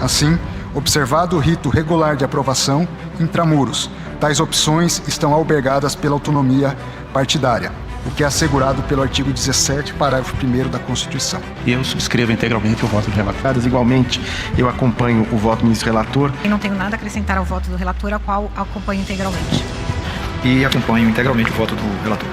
Assim, observado o rito regular de aprovação intramuros, tais opções estão albergadas pela autonomia partidária, o que é assegurado pelo artigo 17, parágrafo 1º da Constituição. E eu subscrevo integralmente o voto do relator. Igualmente, eu acompanho o voto do ministro relator. Eu não tenho nada a acrescentar ao voto do relator, ao qual acompanho integralmente. E acompanho integralmente o voto do relator.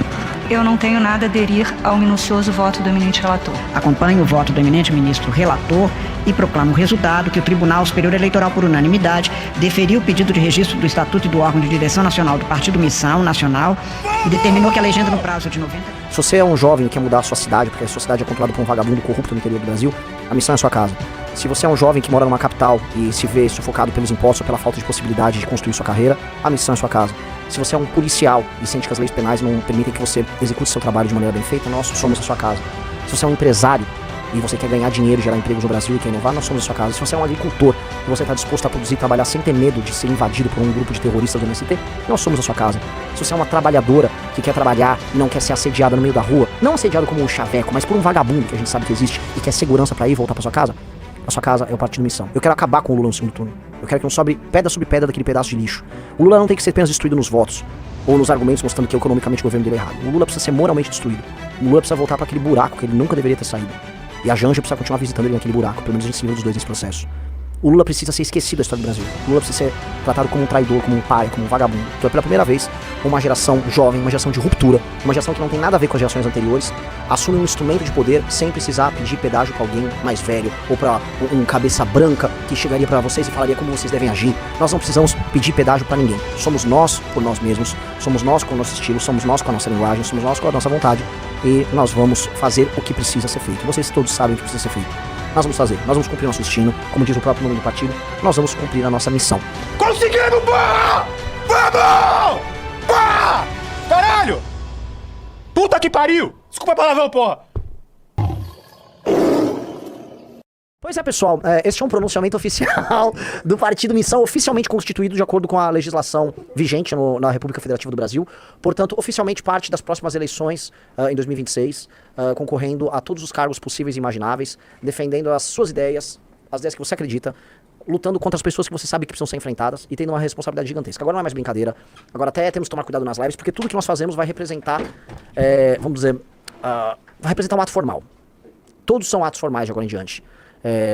Eu não tenho nada a aderir ao minucioso voto do eminente relator. Acompanho o voto do eminente ministro relator e proclamo o resultado que o Tribunal Superior Eleitoral, por unanimidade, deferiu o pedido de registro do Estatuto e do órgão de direção nacional do Partido Missão Nacional e determinou que a legenda no prazo de 90... Se você é um jovem e quer mudar a sua cidade, porque a sua cidade é controlada por um vagabundo corrupto no interior do Brasil, a missão é a sua casa. Se você é um jovem que mora numa capital e se vê sufocado pelos impostos ou pela falta de possibilidade de construir sua carreira, a missão é a sua casa. Se você é um policial e sente que as leis penais não permitem que você execute seu trabalho de maneira bem feita, nós somos a sua casa. Se você é um empresário e você quer ganhar dinheiro, gerar empregos no Brasil e quer inovar, nós somos a sua casa. Se você é um agricultor e você está disposto a produzir e trabalhar sem ter medo de ser invadido por um grupo de terroristas do MST, nós somos a sua casa. Se você é uma trabalhadora que quer trabalhar e não quer ser assediada no meio da rua, não assediado como um chaveco, mas por um vagabundo que a gente sabe que existe e quer segurança para ir e voltar para sua casa, a sua casa é o Partido Missão. Eu quero acabar com o Lula no segundo turno. Eu quero que não sobre pedra sobre pedra daquele pedaço de lixo. O Lula não tem que ser apenas destruído nos votos ou nos argumentos mostrando que economicamente o governo dele é errado. O Lula precisa ser moralmente destruído. O Lula precisa voltar para aquele buraco que ele nunca deveria ter saído. E a Janja precisa continuar visitando ele naquele buraco. Pelo menos a gente se viu dos dois nesse processo. O Lula precisa ser esquecido da história do Brasil. O Lula precisa ser tratado como um traidor, como um pai, como um vagabundo. Então, pela primeira vez, uma geração jovem, uma geração de ruptura, uma geração que não tem nada a ver com as gerações anteriores, assume um instrumento de poder sem precisar pedir pedágio pra alguém mais velho ou pra um cabeça branca que chegaria pra vocês e falaria como vocês devem agir. Nós não precisamos pedir pedágio pra ninguém. Somos nós por nós mesmos, somos nós com o nosso estilo, somos nós com a nossa linguagem, somos nós com a nossa vontade e nós vamos fazer o que precisa ser feito. Vocês todos sabem o que precisa ser feito. Nós vamos fazer, nós vamos cumprir nosso destino, como diz o próprio nome do partido, nós vamos cumprir a nossa missão. Conseguimos, porra! Vamos! Porra! Caralho! Puta que pariu! Desculpa a palavrão, porra! Pois é, pessoal, este é um pronunciamento oficial do Partido Missão, oficialmente constituído de acordo com a legislação vigente na República Federativa do Brasil. Portanto, oficialmente parte das próximas eleições em 2026, concorrendo a todos os cargos possíveis e imagináveis, defendendo as suas ideias, as ideias que você acredita, lutando contra as pessoas que você sabe que precisam ser enfrentadas e tendo uma responsabilidade gigantesca. Agora não é mais brincadeira, agora até temos que tomar cuidado nas lives, porque tudo que nós fazemos vai representar, vamos dizer, vai representar um ato formal. Todos são atos formais de agora em diante.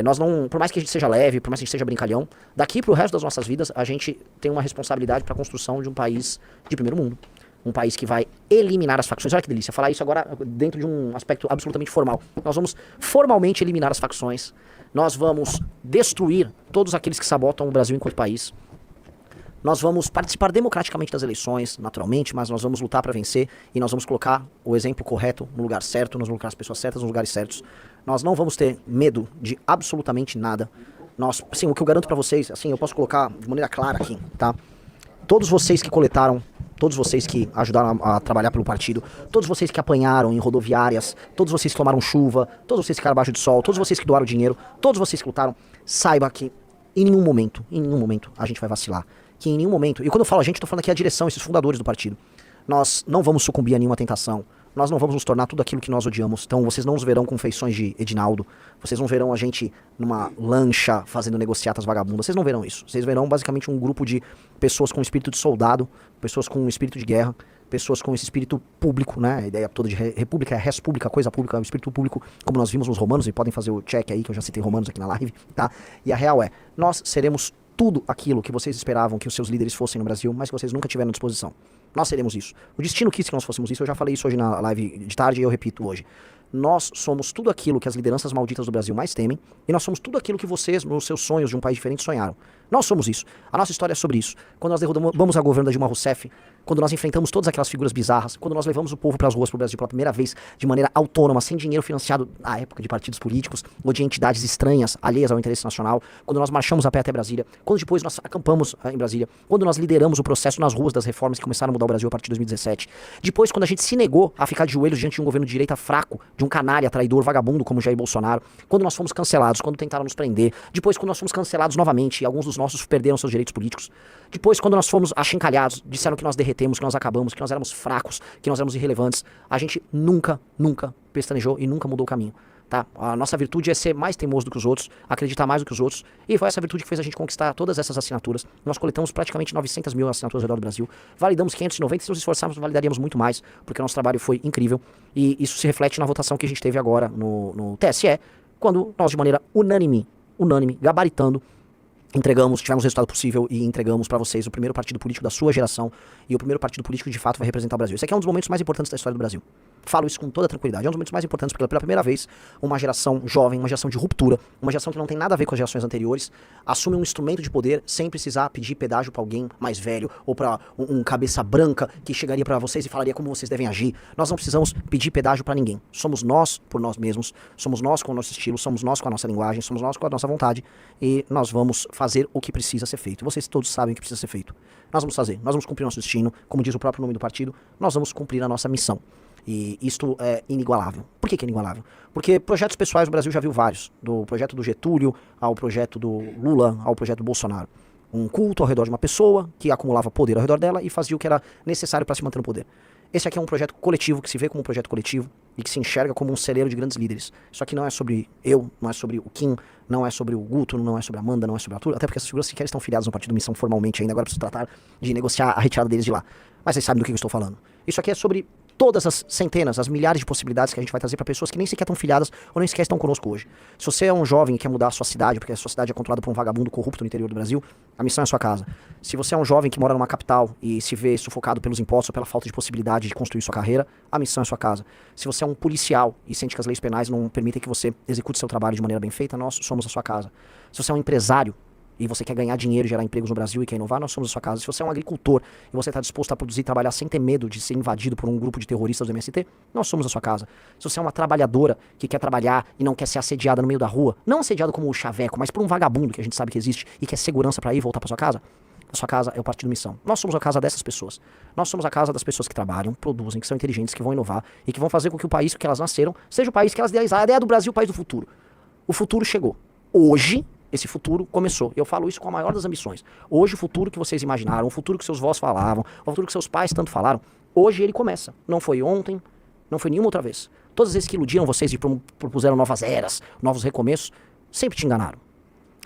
Nós não, por mais que a gente seja leve, por mais que a gente seja brincalhão, daqui pro resto das nossas vidas, a gente tem uma responsabilidade para a construção de um país de primeiro mundo. Um país que vai eliminar as facções. Olha que delícia, falar isso agora dentro de um aspecto absolutamente formal. Nós vamos formalmente eliminar as facções. Nós vamos destruir todos aqueles que sabotam o Brasil enquanto país. Nós vamos participar democraticamente das eleições, naturalmente, mas nós vamos lutar para vencer e nós vamos colocar o exemplo correto no lugar certo, nós vamos colocar as pessoas certas nos lugares certos. Nós não vamos ter medo de absolutamente nada. Assim, o que eu garanto para vocês, assim, eu posso colocar de maneira clara aqui, tá? Todos vocês que coletaram, todos vocês que ajudaram a trabalhar pelo partido, todos vocês que apanharam em rodoviárias, todos vocês que tomaram chuva, todos vocês que ficaram abaixo de sol, todos vocês que doaram dinheiro, todos vocês que lutaram, saiba que em nenhum momento a gente vai vacilar. Que em nenhum momento, e quando eu falo a gente, eu tô falando aqui a direção, esses fundadores do partido, nós não vamos sucumbir a nenhuma tentação, nós não vamos nos tornar tudo aquilo que nós odiamos. Então vocês não nos verão com feições de Edinaldo, vocês não verão a gente numa lancha fazendo negociatas vagabundas, vocês não verão isso. Vocês verão basicamente um grupo de pessoas com espírito de soldado, pessoas com espírito de guerra, pessoas com esse espírito público, né? A ideia toda de república é res pública, coisa pública, o espírito público, como nós vimos nos romanos, e podem fazer o check aí, que eu já citei romanos aqui na live, tá? E a real é, nós seremos tudo aquilo que vocês esperavam que os seus líderes fossem no Brasil, mas que vocês nunca tiveram à disposição. Nós seremos isso. O destino quis que nós fôssemos isso, eu já falei isso hoje na live de tarde e eu repito hoje. Nós somos tudo aquilo que as lideranças malditas do Brasil mais temem, e nós somos tudo aquilo que vocês, nos seus sonhos de um país diferente, sonharam. Nós somos isso. A nossa história é sobre isso. Quando nós derrubamos a governo da Dilma Rousseff, quando nós enfrentamos todas aquelas figuras bizarras, quando nós levamos o povo para as ruas pro Brasil pela primeira vez, de maneira autônoma, sem dinheiro financiado à época de partidos políticos, ou de entidades estranhas, alheias ao interesse nacional, quando nós marchamos a pé até Brasília, quando depois nós acampamos em Brasília, quando nós lideramos o processo nas ruas das reformas que começaram a mudar o Brasil a partir de 2017, depois quando a gente se negou a ficar de joelhos diante de um governo de direita fraco, de um canalha, traidor, vagabundo como Jair Bolsonaro, quando nós fomos cancelados, quando tentaram nos prender, depois quando nós fomos cancelados novamente e alguns dos nossos perderam seus direitos políticos, depois quando nós fomos achincalhados, disseram que nós derretemos, que nós acabamos, que nós éramos fracos, que nós éramos irrelevantes, a gente nunca pestanejou e nunca mudou o caminho. Tá? A nossa virtude é ser mais teimoso do que os outros, acreditar mais do que os outros, e foi essa virtude que fez a gente conquistar todas essas assinaturas. Nós coletamos praticamente 900 mil assinaturas ao redor do Brasil, validamos 590, se nos esforçarmos validaríamos muito mais, porque o nosso trabalho foi incrível, e isso se reflete na votação que a gente teve agora no TSE, quando nós de maneira unânime, gabaritando, tivemos o resultado possível e entregamos para vocês o primeiro partido político da sua geração e o primeiro partido político que de fato vai representar o Brasil. Esse aqui é um dos momentos mais importantes da história do Brasil. Falo isso com toda tranquilidade. É um dos momentos mais importantes porque pela primeira vez uma geração jovem, uma geração de ruptura, uma geração que não tem nada a ver com as gerações anteriores, assume um instrumento de poder sem precisar pedir pedágio para alguém mais velho ou para um cabeça branca que chegaria para vocês e falaria como vocês devem agir. Nós não precisamos pedir pedágio para ninguém. Somos nós por nós mesmos, somos nós com o nosso estilo, somos nós com a nossa linguagem, somos nós com a nossa vontade e nós vamos fazer o que precisa ser feito. Vocês todos sabem o que precisa ser feito. Nós vamos fazer, nós vamos cumprir nosso destino, como diz o próprio nome do partido, nós vamos cumprir a nossa missão. E isto é inigualável. Por que é inigualável? Porque projetos pessoais o Brasil já viu vários. Do projeto do Getúlio, ao projeto do Lula, ao projeto do Bolsonaro. Um culto ao redor de uma pessoa que acumulava poder ao redor dela e fazia o que era necessário para se manter no poder. Esse aqui é um projeto coletivo, que se vê como um projeto coletivo e que se enxerga como um celeiro de grandes líderes. Isso aqui não é sobre eu, não é sobre o Kim, não é sobre o Guto, não é sobre a Amanda, não é sobre a Arthur, até porque essas figuras sequer estão filiadas no Partido Missão formalmente ainda, agora preciso tratar de negociar a retirada deles de lá. Mas vocês sabem do que eu estou falando. Isso aqui é sobre todas as centenas, as milhares de possibilidades que a gente vai trazer para pessoas que nem sequer estão filiadas ou nem sequer estão conosco hoje. Se você é um jovem que quer mudar a sua cidade, porque a sua cidade é controlada por um vagabundo corrupto no interior do Brasil, a missão é a sua casa. Se você é um jovem que mora numa capital e se vê sufocado pelos impostos ou pela falta de possibilidade de construir sua carreira, a missão é a sua casa. Se você é um policial e sente que as leis penais não permitem que você execute seu trabalho de maneira bem feita, nós somos a sua casa. Se você é um empresário e você quer ganhar dinheiro e gerar empregos no Brasil e quer inovar, nós somos a sua casa. Se você é um agricultor e você está disposto a produzir e trabalhar sem ter medo de ser invadido por um grupo de terroristas do MST, nós somos a sua casa. Se você é uma trabalhadora que quer trabalhar e não quer ser assediada no meio da rua, não assediada como o chaveco, mas por um vagabundo que a gente sabe que existe e quer segurança para ir e voltar para sua casa, a sua casa é o Partido Missão. Nós somos a casa dessas pessoas. Nós somos a casa das pessoas que trabalham, produzem, que são inteligentes, que vão inovar e que vão fazer com que o país que elas nasceram seja o país que elas idealizaram. A ideia do Brasil, o país do futuro. O futuro chegou. Hoje, esse futuro começou. Eu falo isso com a maior das ambições. Hoje o futuro que vocês imaginaram, o futuro que seus vós falavam, o futuro que seus pais tanto falaram, hoje ele começa. Não foi ontem, não foi nenhuma outra vez. Todas as vezes que iludiram vocês e propuseram novas eras, novos recomeços, sempre te enganaram.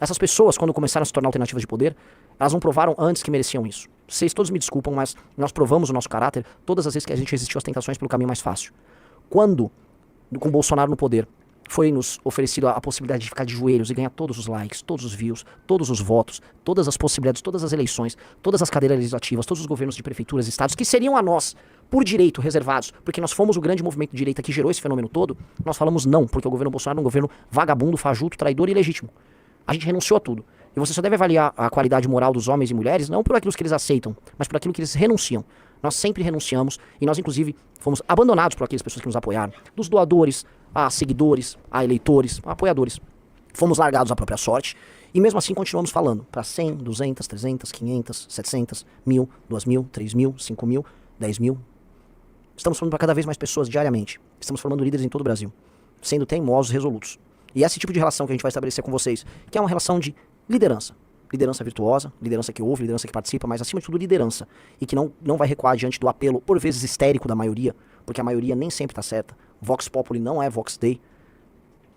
Essas pessoas, quando começaram a se tornar alternativas de poder, elas não provaram antes que mereciam isso. Vocês todos me desculpam, mas nós provamos o nosso caráter todas as vezes que a gente resistiu às tentações pelo caminho mais fácil. Quando, com Bolsonaro no poder, foi nos oferecido a possibilidade de ficar de joelhos e ganhar todos os likes, todos os views, todos os votos, todas as possibilidades, todas as eleições, todas as cadeiras legislativas, todos os governos de prefeituras e estados que seriam a nós, por direito, reservados, porque nós fomos o grande movimento de direita que gerou esse fenômeno todo, nós falamos não, porque o governo Bolsonaro é um governo vagabundo, fajuto, traidor e ilegítimo. A gente renunciou a tudo. E você só deve avaliar a qualidade moral dos homens e mulheres não por aquilo que eles aceitam, mas por aquilo que eles renunciam. Nós sempre renunciamos e nós, inclusive, fomos abandonados por aquelas pessoas que nos apoiaram. Dos doadores, a seguidores, a eleitores, a apoiadores. Fomos largados à própria sorte e mesmo assim continuamos falando para 100, 200, 300, 500, 700, 1.000, 2.000, 3.000, 5.000, 10.000. Estamos falando para cada vez mais pessoas diariamente. Estamos formando líderes em todo o Brasil, sendo teimosos e resolutos. E esse tipo de relação que a gente vai estabelecer com vocês, que é uma relação de liderança. Liderança virtuosa, liderança que ouve, liderança que participa, mas acima de tudo liderança. E que não vai recuar diante do apelo, por vezes histérico, da maioria, porque a maioria nem sempre está certa. Vox Populi não é Vox Dei.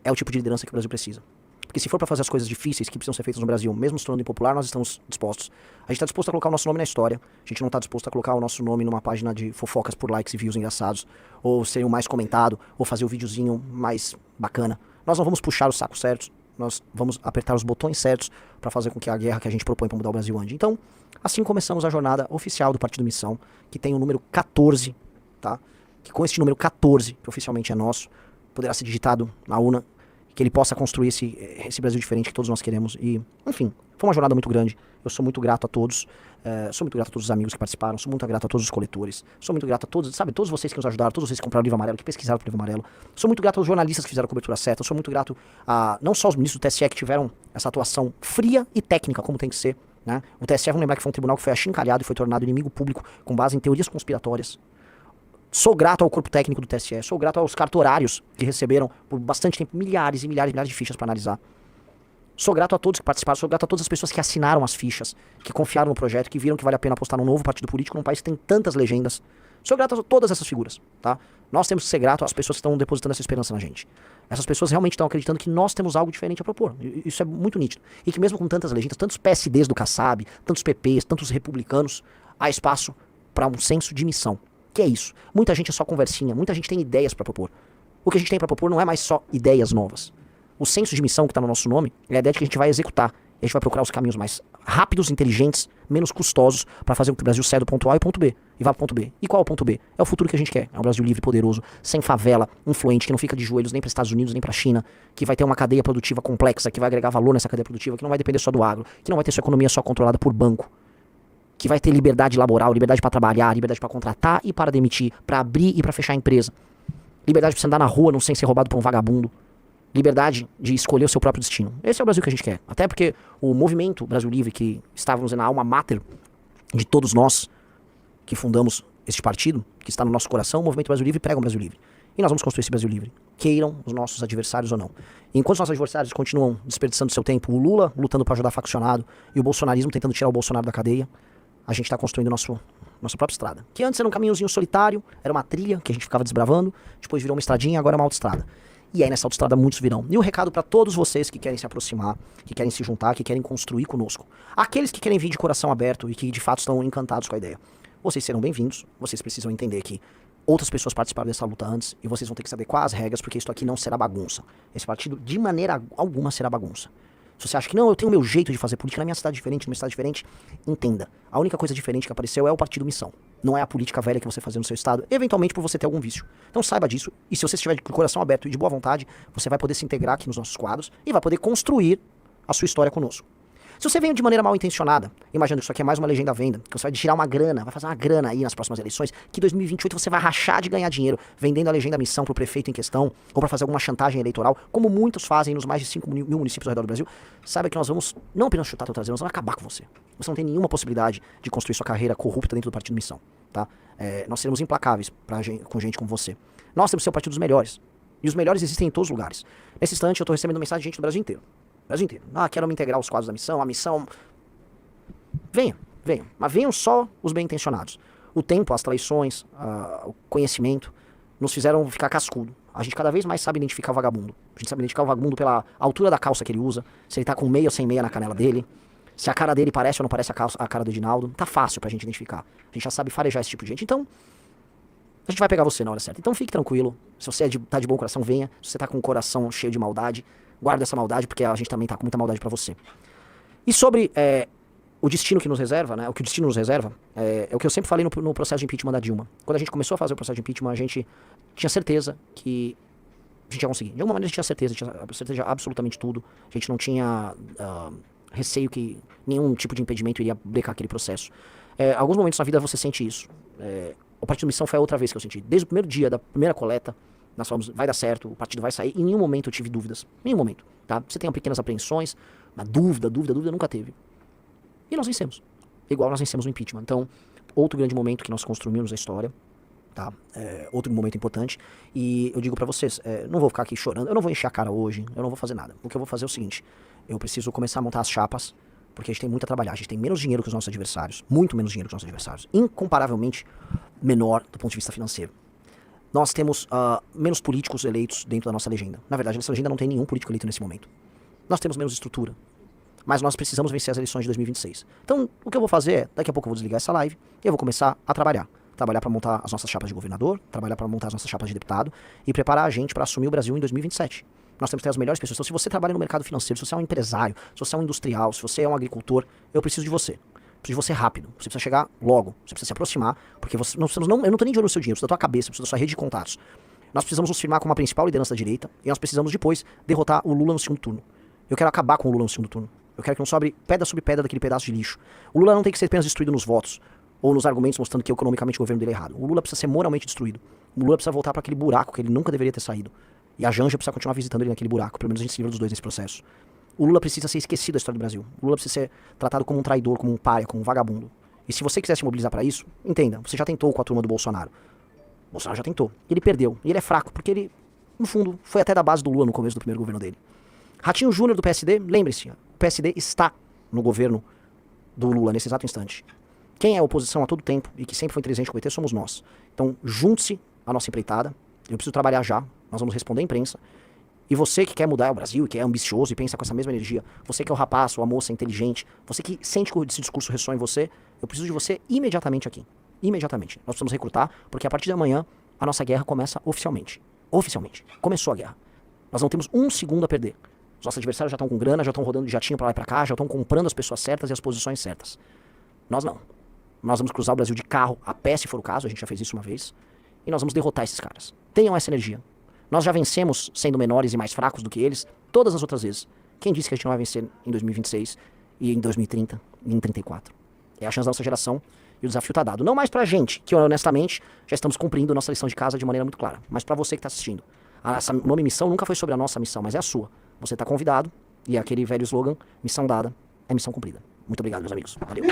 É o tipo de liderança que o Brasil precisa. Porque se for para fazer as coisas difíceis que precisam ser feitas no Brasil, mesmo se tornando impopular, nós estamos dispostos. A gente está disposto a colocar o nosso nome na história. A gente não está disposto a colocar o nosso nome numa página de fofocas por likes e views engraçados, ou ser o mais comentado, ou fazer o videozinho mais bacana. Nós não vamos puxar os sacos certos, nós vamos apertar os botões certos para fazer com que a guerra que a gente propõe para mudar o Brasil ande. Então, assim começamos a jornada oficial do Partido Missão, que tem o número 14, tá? Que com este número 14, que oficialmente é nosso, poderá ser digitado na urna, que ele possa construir esse Brasil diferente que todos nós queremos. E, enfim, foi uma jornada muito grande. Eu sou muito grato a todos. Sou muito grato a todos os amigos que participaram. Sou muito grato a todos os coletores. Sou muito grato a todos, sabe, todos vocês que nos ajudaram, todos vocês que compraram o livro amarelo, que pesquisaram o livro amarelo. Sou muito grato aos jornalistas que fizeram a cobertura certa. Sou muito grato a não só os ministros do TSE que tiveram essa atuação fria e técnica, como tem que ser, né? O TSE, vamos lembrar que foi um tribunal que foi achincalhado e foi tornado inimigo público com base em teorias conspiratórias. Sou grato ao corpo técnico do TSE, sou grato aos cartorários que receberam por bastante tempo milhares e milhares de fichas para analisar. Sou grato a todos que participaram, sou grato a todas as pessoas que assinaram as fichas, que confiaram no projeto, que viram que vale a pena apostar num novo partido político num país que tem tantas legendas. Sou grato a todas essas figuras, tá? Nós temos que ser grato às pessoas que estão depositando essa esperança na gente. Essas pessoas realmente estão acreditando que nós temos algo diferente a propor. Isso é muito nítido. E que mesmo com tantas legendas, tantos PSDs do Kassab, tantos PPs, tantos republicanos, há espaço para um senso de missão. Que é isso? Muita gente é só conversinha, muita gente tem ideias para propor. O que a gente tem para propor não é mais só ideias novas. O senso de missão que está no nosso nome é a ideia de que a gente vai executar. A gente vai procurar os caminhos mais rápidos, inteligentes, menos custosos para fazer com que o Brasil saia do ponto A e ponto B e vá para o ponto B. E qual é o ponto B? É o futuro que a gente quer. É um Brasil livre, poderoso, sem favela, influente, que não fica de joelhos nem para os Estados Unidos, nem para a China, que vai ter uma cadeia produtiva complexa, que vai agregar valor nessa cadeia produtiva, que não vai depender só do agro, que não vai ter sua economia só controlada por banco, que vai ter liberdade laboral, liberdade para trabalhar, liberdade para contratar e para demitir, para abrir e para fechar a empresa, liberdade para você andar na rua não sem ser roubado por um vagabundo, liberdade de escolher o seu próprio destino. Esse é o Brasil que a gente quer. Até porque o movimento Brasil Livre, que estávamos na alma mater de todos nós que fundamos este partido, que está no nosso coração, o movimento Brasil Livre prega um Brasil Livre. E nós vamos construir esse Brasil Livre, queiram os nossos adversários ou não. E enquanto os nossos adversários continuam desperdiçando seu tempo, o Lula lutando para ajudar faccionado e o bolsonarismo tentando tirar o Bolsonaro da cadeia, a gente está construindo nossa própria estrada. Que antes era um caminhozinho solitário, era uma trilha que a gente ficava desbravando, depois virou uma estradinha, agora é uma autoestrada. E aí nessa autoestrada muitos virão. E o recado para todos vocês que querem se aproximar, que querem se juntar, que querem construir conosco. Aqueles que querem vir de coração aberto e que de fato estão encantados com a ideia. Vocês serão bem-vindos, vocês precisam entender que outras pessoas participaram dessa luta antes e vocês vão ter que se adequar às regras, porque isso aqui não será bagunça. Esse partido de maneira alguma será bagunça. Se você acha que não, eu tenho o meu jeito de fazer política na minha cidade diferente, numa cidade diferente, entenda. A única coisa diferente que apareceu é o partido missão. Não é a política velha que você fazia no seu estado, eventualmente por você ter algum vício. Então saiba disso, e se você estiver de coração aberto e de boa vontade, você vai poder se integrar aqui nos nossos quadros e vai poder construir a sua história conosco. Se você vem de maneira mal intencionada, imaginando que isso aqui é mais uma legenda à venda, que você vai tirar uma grana, vai fazer uma grana aí nas próximas eleições, que em 2028 você vai rachar de ganhar dinheiro vendendo a legenda missão pro prefeito em questão, ou para fazer alguma chantagem eleitoral, como muitos fazem nos mais de 5 mil municípios ao redor do Brasil, saiba que nós vamos não apenas chutar teu traseiro, nós vamos acabar com você. Você não tem nenhuma possibilidade de construir sua carreira corrupta dentro do partido missão, tá? Nós seremos implacáveis com gente como você. Nós temos que ser o partido dos melhores. E os melhores existem em todos os lugares. Nesse instante eu tô recebendo mensagem de gente do Brasil inteiro. Brasil inteiro. Quero me integrar aos quadros da missão, a missão... Venham. Mas venham só os bem-intencionados. O tempo, as traições, o conhecimento nos fizeram ficar cascudo. A gente cada vez mais sabe identificar o vagabundo. A gente sabe identificar o vagabundo pela altura da calça que ele usa, se ele tá com meia ou sem meia na canela dele, se a cara dele parece ou não parece a cara do Edinaldo. Tá fácil pra gente identificar. A gente já sabe farejar esse tipo de gente. Então, a gente vai pegar você na hora certa. Então fique tranquilo. Se você tá de bom coração, venha. Se você tá com o coração cheio de maldade, guarda essa maldade, porque a gente também tá com muita maldade pra você. E sobre o destino que nos reserva, né? O que o destino nos reserva é o que eu sempre falei no processo de impeachment da Dilma. Quando a gente começou a fazer o processo de impeachment, a gente tinha certeza que a gente ia conseguir. De alguma maneira a gente tinha certeza de absolutamente tudo. A gente não tinha receio que nenhum tipo de impedimento iria brecar aquele processo. Alguns momentos na vida você sente isso. O Partido Missão foi a outra vez que eu senti. Desde o primeiro dia da primeira coleta, nós falamos, vai dar certo, o partido vai sair. Em nenhum momento eu tive dúvidas. Nenhum momento, tá? Você tem pequenas apreensões, mas dúvida nunca teve. E nós vencemos. Igual nós vencemos o impeachment. Então, outro grande momento que nós construímos a história, tá? Outro momento importante. E eu digo pra vocês, não vou ficar aqui chorando, eu não vou encher a cara hoje, eu não vou fazer nada. O que eu vou fazer é o seguinte, eu preciso começar a montar as chapas, porque a gente tem muito a trabalhar. A gente tem menos dinheiro que os nossos adversários, muito menos dinheiro que os nossos adversários. Incomparavelmente menor do ponto de vista financeiro. Nós temos menos políticos eleitos dentro da nossa legenda. Na verdade, nessa legenda não tem nenhum político eleito nesse momento. Nós temos menos estrutura. Mas nós precisamos vencer as eleições de 2026. Então, o que eu vou fazer é, daqui a pouco eu vou desligar essa live e eu vou começar a trabalhar. Trabalhar para montar as nossas chapas de governador, trabalhar para montar as nossas chapas de deputado e preparar a gente para assumir o Brasil em 2027. Nós temos que ter as melhores pessoas. Então, se você trabalha no mercado financeiro, se você é um empresário, se você é um industrial, se você é um agricultor, eu preciso de você. Preciso de você rápido. Você precisa chegar logo. Você precisa se aproximar, porque eu não tô nem de olho no seu dinheiro, eu preciso da tua cabeça, eu preciso da sua rede de contatos. Nós precisamos nos firmar como a principal liderança da direita e nós precisamos depois derrotar o Lula no segundo turno. Eu quero acabar com o Lula no segundo turno. Eu quero que não sobre pedra sobre pedra daquele pedaço de lixo. O Lula não tem que ser apenas destruído nos votos ou nos argumentos mostrando que economicamente o governo dele é errado. O Lula precisa ser moralmente destruído. O Lula precisa voltar para aquele buraco que ele nunca deveria ter saído. E a Janja precisa continuar visitando ele naquele buraco. Pelo menos a gente se livra dos dois nesse processo. O Lula precisa ser esquecido da história do Brasil. O Lula precisa ser tratado como um traidor, como um paria, como um vagabundo. E se você quiser se mobilizar para isso, entenda, você já tentou com a turma do Bolsonaro. O Bolsonaro já tentou. Ele perdeu. E ele é fraco, porque ele, no fundo, foi até da base do Lula no começo do primeiro governo dele. Ratinho Júnior do PSD, lembre-se, o PSD está no governo do Lula nesse exato instante. Quem é a oposição a todo tempo e que sempre foi inteligente com o PT somos nós. Então, junte-se à nossa empreitada. Eu preciso trabalhar já. Nós vamos responder à imprensa. E você que quer mudar o Brasil, que é ambicioso e pensa com essa mesma energia, você que é o rapaz ou a moça inteligente, você que sente que esse discurso ressoa em você, eu preciso de você imediatamente aqui. Imediatamente. Nós precisamos recrutar, porque a partir de amanhã a nossa guerra começa oficialmente. Oficialmente. Começou a guerra. Nós não temos um segundo a perder. Os nossos adversários já estão com grana, já estão rodando de jatinho pra lá e pra cá, já estão comprando as pessoas certas e as posições certas. Nós não. Nós vamos cruzar o Brasil de carro, a pé se for o caso, a gente já fez isso uma vez, e nós vamos derrotar esses caras. Tenham essa energia. Nós já vencemos sendo menores e mais fracos do que eles todas as outras vezes. Quem disse que a gente não vai vencer em 2026 e em 2030 e em 34? É a chance da nossa geração e o desafio tá dado. Não mais pra gente, que honestamente já estamos cumprindo nossa lição de casa de maneira muito clara, mas pra você que tá assistindo. O nome missão nunca foi sobre a nossa missão, mas é a sua. Você tá convidado e é aquele velho slogan, missão dada é missão cumprida. Muito obrigado, meus amigos. Valeu.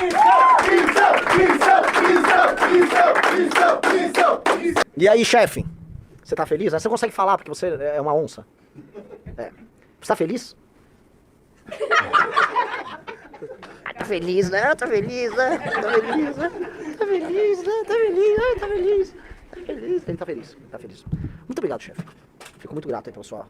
E aí, chefe? Você tá feliz? Você consegue falar porque você é uma onça. É. Você tá feliz? Tá feliz, né? Tá feliz, né? Tá feliz, né? Tá feliz, né? Tá feliz, né? Tá feliz. Tá feliz. Ele tá feliz. Tá feliz. Muito obrigado, chefe. Fico muito grato aí pela sua